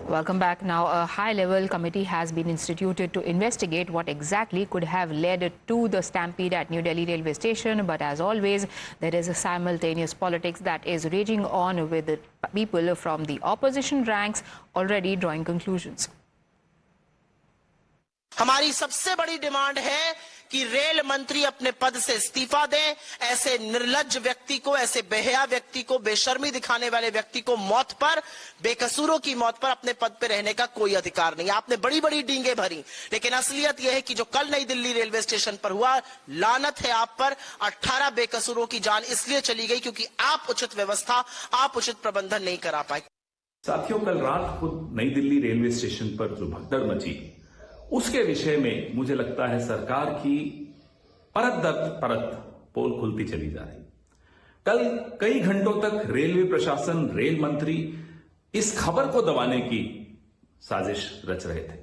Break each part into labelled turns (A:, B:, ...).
A: Welcome back. Now, a high-level committee has been instituted to investigate what exactly could have led to the stampede at New Delhi railway station. But as always, there is a simultaneous politics that is raging on, with the people from the opposition ranks already drawing conclusions.
B: हमारी सबसे बड़ी demand है कि rail मंत्री अपने पद से इस्तीफा दें। ऐसे निर्लज्ज व्यक्ति को, ऐसे बेहया व्यक्ति को, बेशर्मी दिखाने वाले व्यक्ति को मौत पर, बेकसूरों की मौत पर अपने पद पर रहने का कोई अधिकार नहीं। आपने बड़ी बड़ी डींगे भरी, लेकिन असलियत यह है कि जो कल नई दिल्ली रेलवे स्टेशन पर हुआ, लानत है आप पर। 18 बेकसूरों की जान इसलिए चली गई क्योंकि आप उचित व्यवस्था, आप उचित प्रबंधन नहीं करा पाए।
C: साथियों, कल रात को नई दिल्ली रेलवे स्टेशन पर जो भगदड़ मची, उसके विषय में मुझे लगता है सरकार की परत दर परत पोल खुलती चली जा रही। कल कई घंटों तक रेलवे प्रशासन, रेल मंत्री इस खबर को दबाने की साजिश रच रहे थे।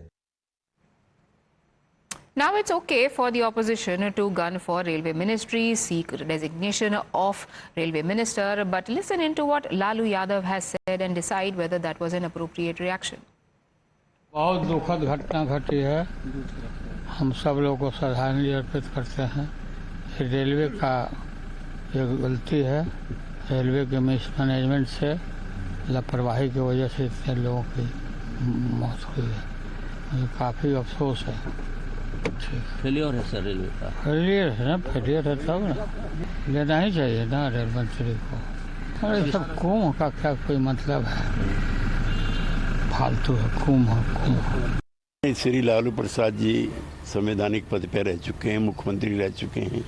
A: Now it's okay for the opposition to gun for railway ministry, seek resignation of railway minister, but listen into what Lalu Yadav has said and decide whether that was an appropriate reaction.
D: बहुत दुखद घटना घटी है। हम सब लोग को श्रद्धांजलि अर्पित करते हैं। रेलवे का एक गलती है, रेलवे के मिसमैनेजमेंट से, लापरवाही की वजह से इतने लोगों की मौत हुई है। मुझे काफ़ी अफसोस है।
E: फेलियर है सर रेलवे का।
D: फेलियर है ना, फेलियर है तब ना लेना ही चाहिए ना रेल मंत्री को। और ये सब कुम का क्या कोई मतलब है? फालतू है, कुम है।
F: श्री लालू प्रसाद जी संवैधानिक पद पर रह चुके हैं, मुख्यमंत्री रह चुके हैं।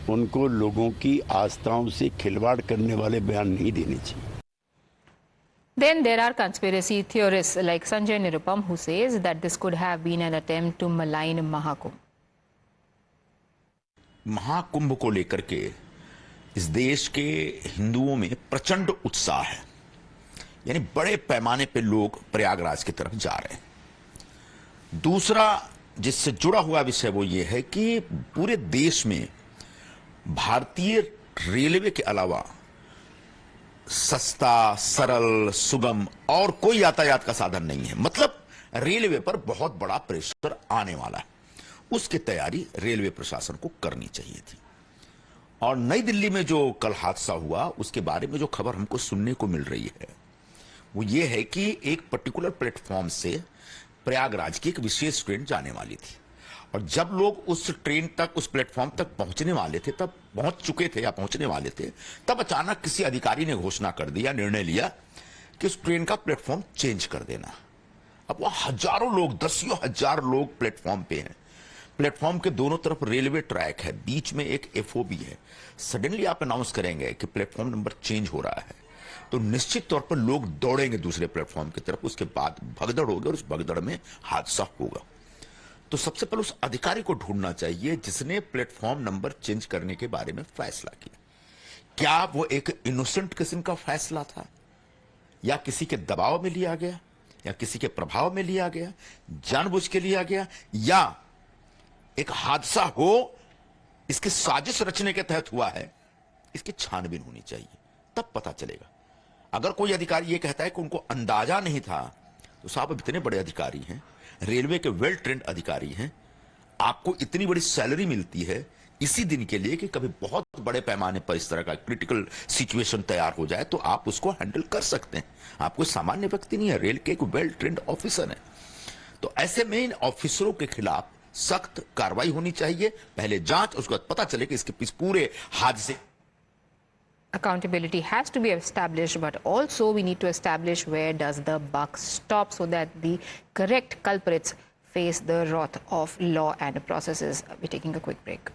F: उनको लोगों की आस्थाओं से खिलवाड़ करने वाले बयान नहीं देने चाहिए।
A: Then there are conspiracy theorists like Sanjay Nirupam who says that this could have been an attempt to malign Mahakumbh.
G: Mahakumbh को लेकर के इस देश के हिंदुओं में प्रचंड उत्साह है, यानी बड़े पैमाने पे लोग प्रयागराज की तरफ जा रहे हैं। दूसरा जिससे जुड़ा हुआ विषय वो ये है कि पूरे देश में भारतीय रेलवे के अलावा सस्ता, सरल, सुगम और कोई यातायात का साधन नहीं है। मतलब रेलवे पर बहुत बड़ा प्रेशर आने वाला है, उसकी तैयारी रेलवे प्रशासन को करनी चाहिए थी। और नई दिल्ली में जो कल हादसा हुआ, उसके बारे में जो खबर हमको सुनने को मिल रही है वो ये है कि एक पर्टिकुलर प्लेटफॉर्म से प्रयागराज की एक विशेष ट्रेन जाने वाली थी, और जब लोग उस ट्रेन तक, उस प्लेटफॉर्म तक पहुंचने वाले थे, तब पहुंच चुके थे या पहुंचने वाले थे, तब अचानक किसी अधिकारी ने घोषणा कर दिया, निर्णय लिया कि उस ट्रेन का प्लेटफॉर्म चेंज कर देना। अब वह हजारों लोग, दसियों हजार लोग प्लेटफॉर्म पे हैं। प्लेटफॉर्म के दोनों तरफ रेलवे ट्रैक है, बीच में एक एफओबी है। सडनली आप अनाउंस करेंगे कि प्लेटफॉर्म नंबर चेंज हो रहा है, तो निश्चित तौर पर लोग दौड़ेंगे दूसरे प्लेटफॉर्म की तरफ। उसके बाद भगदड़ होगी और उस भगदड़ में हादसा होगा। तो सबसे पहले उस अधिकारी को ढूंढना चाहिए जिसने प्लेटफॉर्म नंबर चेंज करने के बारे में फैसला किया। क्या वो एक इनोसेंट किस्म का फैसला था, या किसी के दबाव में लिया गया, या किसी के प्रभाव में लिया गया, जानबूझ के लिया गया, या एक हादसा हो इसकी साजिश रचने के तहत हुआ है? इसकी छानबीन होनी चाहिए, तब पता चलेगा। अगर कोई अधिकारी ये कहता है कि उनको अंदाजा नहीं था, तो साहब अब इतने बड़े अधिकारी हैं, रेलवे के वेल ट्रेंड अधिकारी हैं, आपको इतनी बड़ी सैलरी मिलती है इसी दिन के लिए कि कभी बहुत बड़े पैमाने पर इस तरह का क्रिटिकल सिचुएशन तैयार हो जाए तो आप उसको हैंडल कर सकते हैं। आप कोई सामान्य व्यक्ति नहीं है, रेल के एक वेल ट्रेंड ऑफिसर है। तो ऐसे में इन ऑफिसरों के खिलाफ सख्त कार्रवाई होनी चाहिए। पहले जांच, उसके बाद पता चले कि इसके पूरे हादसे।
A: Accountability has to be established, but also we need to establish where does the buck stop so that the correct culprits face the wrath of law and processes. We're taking a quick break.